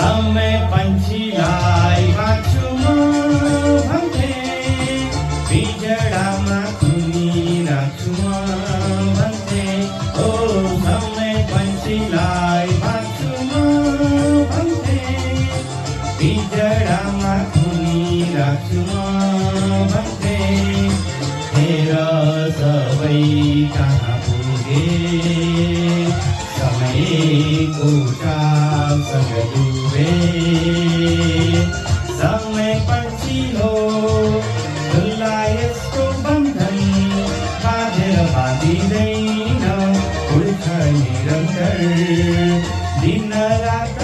समय पन्छीलाई बाँच्छु म भन्थे, पिजडामा थुनिराख्छु म भन्थे। ओ समय पन्छीलाई बाँच्छु म भन्थे, पिजडामा थुनिराख्छु म भन्थे। हेर सबै कहाँ पुगे, समयको चालसँग डुबे। समय पछिल्लो खुल्ला यसको बन्धन, बाँधेर बाँधिँदैन, उल्छ निरन्तर दिन रात